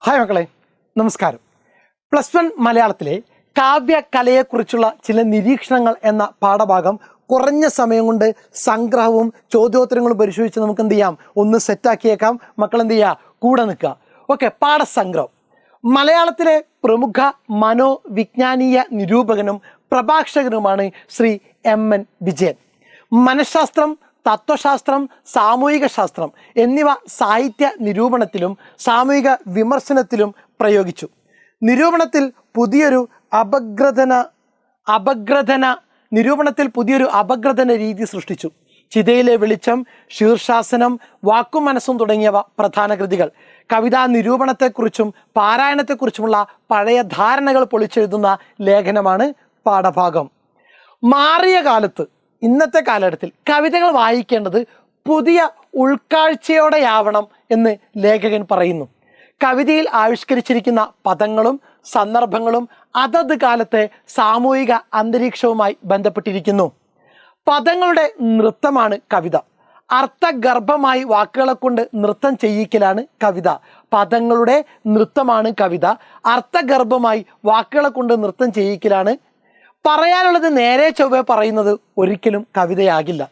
Hi മക്കളെ, നമസ്കാരം. +1 മലയാളത്തിലെ കാവ്യകലയെക്കുറിച്ചുള്ള ചില നിരീക്ഷണങ്ങൾ എന്ന പാഠഭാഗം കുറഞ്ഞ സമയം കൊണ്ട് സംഗ്രഹവും ചോദ്യോത്തരങ്ങളും പരിശോധിച്ച് നമുക്ക് എന്ത് ചെയ്യാം, ഒന്ന് സെറ്റാക്കിയേക്കാം. മക്കൾ എന്ത് ചെയ്യുക, കൂടെ നിൽക്കുക. ഓക്കെ, പാഠസംഗ്രഹം. മലയാളത്തിലെ പ്രമുഖ മനോവിജ്ഞാനീയ നിരൂപകനും പ്രഭാഷകനുമാണ് ശ്രീ MN വിജയൻ. മനഃശാസ്ത്രം, തത്വശാസ്ത്രം, സാമൂഹിക ശാസ്ത്രം എന്നിവ സാഹിത്യ നിരൂപണത്തിലും സാമൂഹിക വിമർശനത്തിലും പ്രയോഗിച്ചു. നിരൂപണത്തിൽ പുതിയൊരു അപഗ്രഥന രീതി സൃഷ്ടിച്ചു. ചിതയിലെ വെളിച്ചം, ശീർഷാസനം, വാക്കും മനസ്സും തുടങ്ങിയവ പ്രധാന കൃതികൾ. കവിതാ നിരൂപണത്തെക്കുറിച്ചും പാരായണത്തെക്കുറിച്ചുമുള്ള പഴയ ധാരണകൾ പൊളിച്ചെഴുതുന്ന ലേഖനമാണ് പാഠഭാഗം. മാറിയ കാലത്ത്, ഇന്നത്തെ കാലഘട്ടത്തിൽ കവിതകൾ വായിക്കേണ്ടത് പുതിയ ഉൾക്കാഴ്ചയോടെയാവണം എന്ന് ലേഖകൻ പറയുന്നു. കവിതയിൽ ആവിഷ്കരിച്ചിരിക്കുന്ന പദങ്ങളും സന്ദർഭങ്ങളും അതത് കാലത്തെ സാമൂഹിക അന്തരീക്ഷവുമായി ബന്ധപ്പെട്ടിരിക്കുന്നു. പദങ്ങളുടെ നൃത്തമാണ് കവിത. അർത്ഥഗർഭമായി വാക്കുകളെ കൊണ്ട് നൃത്തം ചെയ്യിക്കലാണ് കവിത. പദങ്ങളുടെ നൃത്തമാണ് കവിത. അർത്ഥഗർഭമായി വാക്കുകളെ കൊണ്ട് നൃത്തം ചെയ്യിക്കലാണ്. പറയാനുള്ളത് നേരെ ചൊവ്വെ പറയുന്നത് ഒരിക്കലും കവിതയാകില്ല.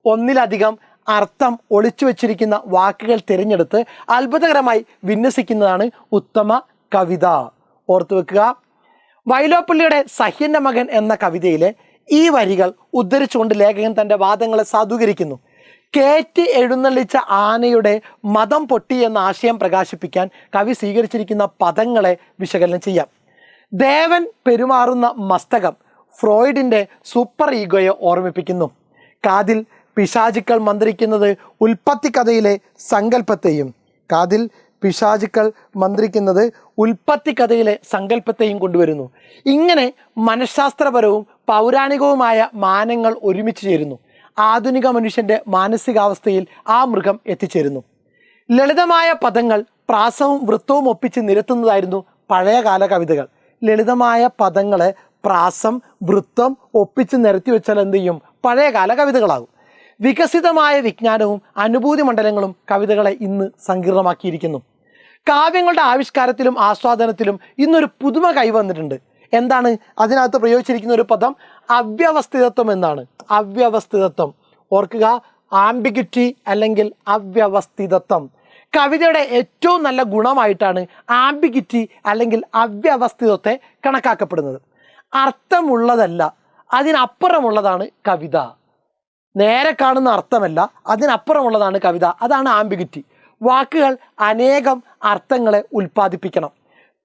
ഒന്നിലധികം അർത്ഥം ഒളിച്ചു വച്ചിരിക്കുന്ന വാക്കുകൾ തിരഞ്ഞെടുത്ത് അത്ഭുതകരമായി വിന്യസിക്കുന്നതാണ് ഉത്തമ കവിത. ഓർത്തു വെക്കുക. വൈലോപ്പിള്ളിയുടെ സഹ്യന്റെ മകൻ എന്ന കവിതയിലെ ഈ വരികൾ ഉദ്ധരിച്ചുകൊണ്ട് ലേഖകൻ തൻ്റെ വാദങ്ങളെ സാധൂകരിക്കുന്നു. കേറ്റി എഴുന്നള്ളിച്ച ആനയുടെ മദം പൊട്ടി എന്ന ആശയം പ്രകാശിപ്പിക്കാൻ കവി സ്വീകരിച്ചിരിക്കുന്ന പദങ്ങളെ വിശകലനം ചെയ്യാം. ദേവൻ പെരുമാറുന്ന മസ്തകം ഫ്രോയിഡിൻ്റെ സൂപ്പർ ഈഗോയെ ഓർമ്മിപ്പിക്കുന്നു. കാതിൽ പിശാചുക്കൾ മന്ത്രിക്കുന്നത് ഉൽപ്പത്തി കഥയിലെ സങ്കല്പത്തെയും കൊണ്ടുവരുന്നു. ഇങ്ങനെ മനഃശാസ്ത്രപരവും പൗരാണികവുമായ മാനങ്ങൾ ഒരുമിച്ച് ചേരുന്നു. ആധുനിക മനുഷ്യൻ്റെ മാനസികാവസ്ഥയിൽ ആ മൃഗം എത്തിച്ചേരുന്നു. ലളിതമായ പദങ്ങൾ പ്രാസവും വൃത്തവും ഒപ്പിച്ച് നിരത്തുന്നതായിരുന്നു പഴയകാല കവിതകൾ. ലളിതമായ പദങ്ങളെ പ്രാസം വൃത്തം ഒപ്പിച്ച് നിരത്തി വെച്ചാൽ എന്ത് ചെയ്യും, പഴയകാല കവിതകളാകും. വികസിതമായ വിജ്ഞാനവും അനുഭൂതി മണ്ഡലങ്ങളും കവിതകളെ ഇന്ന് സങ്കീർണമാക്കിയിരിക്കുന്നു. കാവ്യങ്ങളുടെ ആവിഷ്കാരത്തിലും ആസ്വാദനത്തിലും ഇന്നൊരു പുതുമ കൈവന്നിട്ടുണ്ട്. എന്താണ് അതിനകത്ത് പ്രയോഗിച്ചിരിക്കുന്ന ഒരു പദം? അവ്യവസ്ഥിതത്വം എന്നാണ്. അവ്യവസ്ഥിതത്വം ഓർക്കുക. ആംബിഗ്വിറ്റി അല്ലെങ്കിൽ അവ്യവസ്ഥിതത്വം. കവിതയുടെ ഏറ്റവും നല്ല ഗുണമായിട്ടാണ് ആംബിഗ്വിറ്റി അല്ലെങ്കിൽ അവ്യവസ്ഥിതത്തെ കണക്കാക്കപ്പെടുന്നത്. അർത്ഥമുള്ളതല്ല, അതിനപ്പുറമുള്ളതാണ് കവിത. നേരെ കാണുന്ന അർത്ഥമല്ല, അതിനപ്പുറമുള്ളതാണ് കവിത. അതാണ് ആംബിഗ്വിറ്റി. വാക്കുകൾ അനേകം അർത്ഥങ്ങളെ ഉൽപ്പാദിപ്പിക്കണം.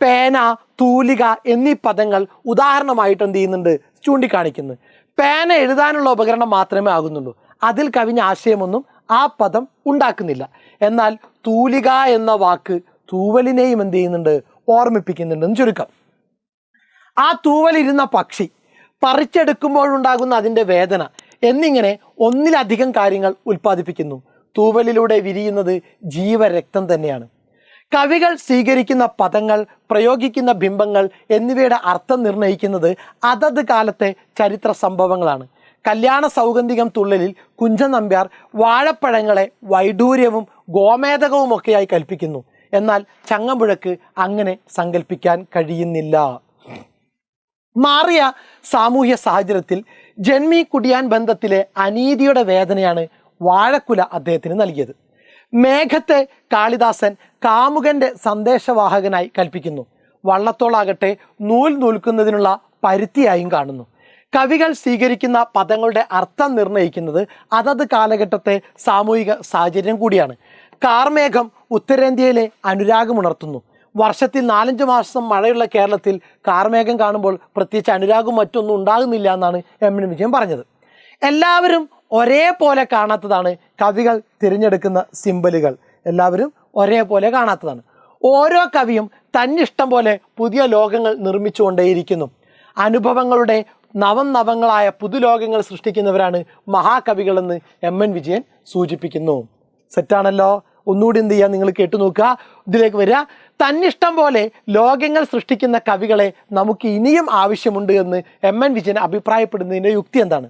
പേന, തൂലിക എന്നീ പദങ്ങൾ ഉദാഹരണമായിട്ട് എന്ത് ചെയ്യുന്നുണ്ട്, ചൂണ്ടിക്കാണിക്കുന്നു. പേന എഴുതാനുള്ള ഉപകരണം മാത്രമേ ആകുന്നുള്ളൂ. അതിൽ കവിഞ്ഞ ആശയമൊന്നും ആ പദം ഉണ്ടാക്കുന്നില്ല. എന്നാൽ തൂലിക എന്ന വാക്ക് തൂവലിനെയും എന്ത് ചെയ്യുന്നുണ്ട്, ഓർമ്മിപ്പിക്കുന്നുണ്ടെന്ന് ചുരുക്കം. ആ തൂവലിരുന്ന പക്ഷി, പറിച്ചെടുക്കുമ്പോഴുണ്ടാകുന്ന അതിൻ്റെ വേദന എന്നിങ്ങനെ ഒന്നിലധികം കാര്യങ്ങൾ ഉൽപ്പാദിപ്പിക്കുന്നു. തൂവലിലൂടെ വിരിയുന്നത് ജീവരക്തം തന്നെയാണ്. കവികൾ സ്വീകരിക്കുന്ന പദങ്ങൾ, പ്രയോഗിക്കുന്ന ബിംബങ്ങൾ എന്നിവയുടെ അർത്ഥം നിർണ്ണയിക്കുന്നത് അതത് കാലത്തെ ചരിത്ര സംഭവങ്ങളാണ്. കല്യാണ സൗഗന്ധികം തുള്ളലിൽ കുഞ്ചൻ നമ്പ്യാർ വാഴപ്പഴങ്ങളെ വൈഡൂര്യവും ഗോമേതകവും ഒക്കെയായി കൽപ്പിക്കുന്നു. എന്നാൽ ചങ്ങമ്പുഴക്ക് അങ്ങനെ സങ്കല്പിക്കാൻ കഴിയുന്നില്ല. മാറിയ സാമൂഹ്യ സാഹചര്യത്തിൽ ജന്മി കുടിയാൻ ബന്ധത്തിലെ അനീതിയുടെ വേദനയാണ് വാഴക്കുല അദ്ദേഹത്തിന് നൽകിയത്. മേഘത്തെ കാളിദാസൻ കാമുകന്റെ സന്ദേശവാഹകനായി കൽപ്പിക്കുന്നു. വള്ളത്തോളാകട്ടെ നൂൽ നൂൽക്കുന്നതിനുള്ള പരുത്തിയായും കാണുന്നു. കവികൾ സ്വീകരിക്കുന്ന പദങ്ങളുടെ അർത്ഥം നിർണ്ണയിക്കുന്നത് അതത് കാലഘട്ടത്തെ സാമൂഹിക സാഹചര്യം കൂടിയാണ്. കാർമേഘം ഉത്തരേന്ത്യയിലെ അനുരാഗമുണർത്തുന്നു. വർഷത്തിൽ 4-5 മാസം മഴയുള്ള കേരളത്തിൽ കാർമേഘം കാണുമ്പോൾ പ്രത്യേകിച്ച് അനുരാഗം മറ്റൊന്നും ഉണ്ടാകുന്നില്ല എന്നാണ് MN വിജയൻ പറഞ്ഞത്. എല്ലാവരും ഒരേപോലെ കാണാത്തതാണ് കവികൾ തിരഞ്ഞെടുക്കുന്ന സിമ്പലുകൾ. എല്ലാവരും ഒരേപോലെ കാണാത്തതാണ്. ഓരോ കവിയും തന്നിഷ്ടം പോലെ പുതിയ ലോകങ്ങൾ നിർമ്മിച്ചുകൊണ്ടേയിരിക്കുന്നു. അനുഭവങ്ങളുടെ നവങ്ങളായ പുതുലോകങ്ങൾ സൃഷ്ടിക്കുന്നവരാണ് മഹാകവികളെന്ന് MN വിജയൻ സൂചിപ്പിക്കുന്നു. സെറ്റാണല്ലോ. ഒന്നുകൂടി എന്ത് ചെയ്യുക, നിങ്ങൾ കേട്ടു നോക്കുക, ഇതിലേക്ക് വരിക. തന്നിഷ്ടം പോലെ ലോകങ്ങൾ സൃഷ്ടിക്കുന്ന കവികളെ നമുക്ക് ഇനിയും ആവശ്യമുണ്ട് എന്ന് MN വിജയൻ അഭിപ്രായപ്പെടുന്നതിൻ്റെ യുക്തി എന്താണ്?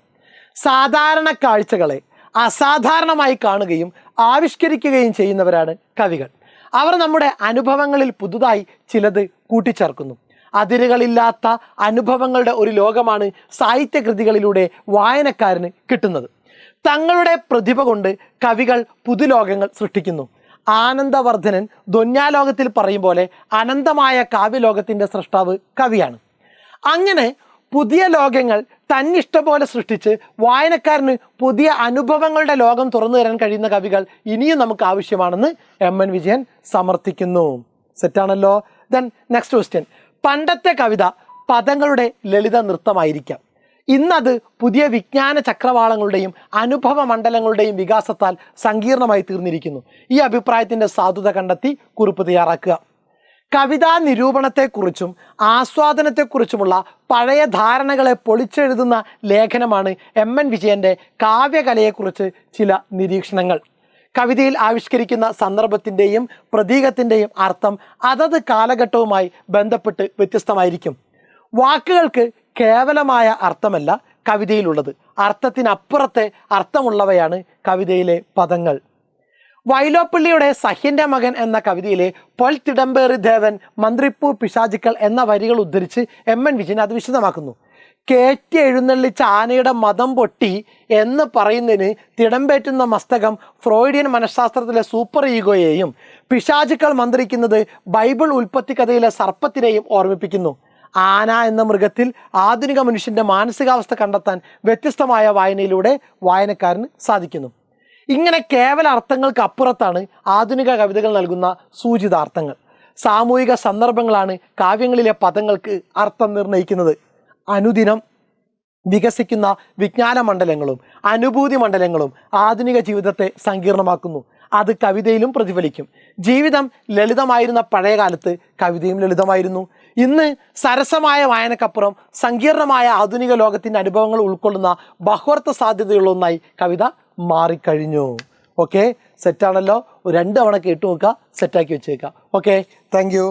സാധാരണ കാഴ്ചകളെ അസാധാരണമായി കാണുകയും ആവിഷ്കരിക്കുകയും ചെയ്യുന്നവരാണ് കവികൾ. അവർ നമ്മുടെ അനുഭവങ്ങളിൽ പുതുതായി ചിലത് കൂട്ടിച്ചേർക്കുന്നു. അതിരുകളില്ലാത്ത അനുഭവങ്ങളുടെ ഒരു ലോകമാണ് സാഹിത്യകൃതികളിലൂടെ വായനക്കാരന് കിട്ടുന്നത്. തങ്ങളുടെ പ്രതിഭ കൊണ്ട് കവികൾ പുതുലോകങ്ങൾ സൃഷ്ടിക്കുന്നു. ആനന്ദവർദ്ധനൻ ധ്വന്യാലോകത്തിൽ പറയും പോലെ അനന്തമായ കാവ്യലോകത്തിൻ്റെ സൃഷ്ടാവ് കവിയാണ്. അങ്ങനെ പുതിയ ലോകങ്ങൾ തന്നിഷ്ടം പോലെ സൃഷ്ടിച്ച് വായനക്കാരന് പുതിയ അനുഭവങ്ങളുടെ ലോകം തുറന്നു തരാൻ കഴിയുന്ന കവികൾ ഇനിയും നമുക്ക് ആവശ്യമാണെന്ന് MN വിജയൻ സമർത്ഥിക്കുന്നു. സെറ്റാണല്ലോ. Then next question. പണ്ടത്തെ കവിത പദങ്ങളുടെ ലളിത നൃത്തമായിരിക്കാം. ഇന്നത് പുതിയ വിജ്ഞാന ചക്രവാളങ്ങളുടെയും അനുഭവ മണ്ഡലങ്ങളുടെയും വികാസത്താൽ സങ്കീർണമായി തീർന്നിരിക്കുന്നു. ഈ അഭിപ്രായത്തിൻ്റെ സാധുത കണ്ടെത്തി കുറിപ്പ് തയ്യാറാക്കുക. കവിതാ നിരൂപണത്തെക്കുറിച്ചും ആസ്വാദനത്തെക്കുറിച്ചുമുള്ള പഴയ ധാരണകളെ പൊളിച്ചെഴുതുന്ന ലേഖനമാണ് MN വിജയൻ്റെ കാവ്യകലയെക്കുറിച്ച് ചില നിരീക്ഷണങ്ങൾ. കവിതയിൽ ആവിഷ്കരിക്കുന്ന സന്ദർഭത്തിൻ്റെയും പ്രതീകത്തിൻ്റെയും അർത്ഥം അതത് കാലഘട്ടവുമായി ബന്ധപ്പെട്ട് വ്യത്യസ്തമായിരിക്കും. വാക്കുകൾക്ക് കേവലമായ അർത്ഥമല്ല കവിതയിലുള്ളത്, അർത്ഥത്തിനപ്പുറത്തെ അർത്ഥമുള്ളവയാണ് കവിതയിലെ പദങ്ങൾ. വൈലോപ്പിള്ളിയുടെ സഹ്യൻ്റെ മകൻ എന്ന കവിതയിലെ പൊൽ തിടമ്പേറി ദേവൻ മന്ത്രിപ്പൂർ പിശാചുക്കൾ എന്ന വരികൾ ഉദ്ധരിച്ച് MN വിജയൻ അത് വിശദമാക്കുന്നു. കേറ്റി എഴുന്നള്ളിച്ച ആനയുടെ മതം പൊട്ടി എന്ന് പറയുന്നതിന് തിടമ്പേറ്റുന്ന മസ്തകം ഫ്രോയിഡിയൻ മനഃശാസ്ത്രത്തിലെ സൂപ്പർ ഈഗോയെയും പിശാചുക്കൾ മന്ത്രിക്കുന്നത് ബൈബിൾ ഉൽപ്പത്തി കഥയിലെ സർപ്പത്തിനെയും ഓർമ്മിപ്പിക്കുന്നു. ആന എന്ന മൃഗത്തിൽ ആധുനിക മനുഷ്യൻ്റെ മാനസികാവസ്ഥ കണ്ടെത്താൻ വ്യത്യസ്തമായ വായനയിലൂടെ വായനക്കാരന് സാധിക്കുന്നു. ഇങ്ങനെ കേവല അർത്ഥങ്ങൾക്ക് അപ്പുറത്താണ് ആധുനിക കവിതകൾ നൽകുന്ന സൂചിതാർത്ഥങ്ങൾ. സാമൂഹിക സന്ദർഭങ്ങളാണ് കാവ്യങ്ങളിലെ പദങ്ങൾക്ക് അർത്ഥം നിർണ്ണയിക്കുന്നത്. അനുദിനം വികസിക്കുന്ന വിജ്ഞാന മണ്ഡലങ്ങളും അനുഭൂതി മണ്ഡലങ്ങളും ആധുനിക ജീവിതത്തെ സങ്കീർണമാക്കുന്നു. അത് കവിതയിലും പ്രതിഫലിക്കും. ജീവിതം ലളിതമായിരുന്ന പഴയ കാലത്ത് കവിതയും ലളിതമായിരുന്നു. ഇന്ന് സരസമായ വായനക്കപ്പുറം സങ്കീർണമായ ആധുനിക ലോകത്തിൻ്റെ അനുഭവങ്ങൾ ഉൾക്കൊള്ളുന്ന ബഹുവർത്ത സാധ്യതയുള്ള ഒന്നായി കവിത മാറിക്കഴിഞ്ഞു. ഓക്കെ, സെറ്റാണല്ലോ. 2 തവണ കേട്ടു നോക്കുക, സെറ്റാക്കി വെച്ചേക്കാം. Okay, thank you.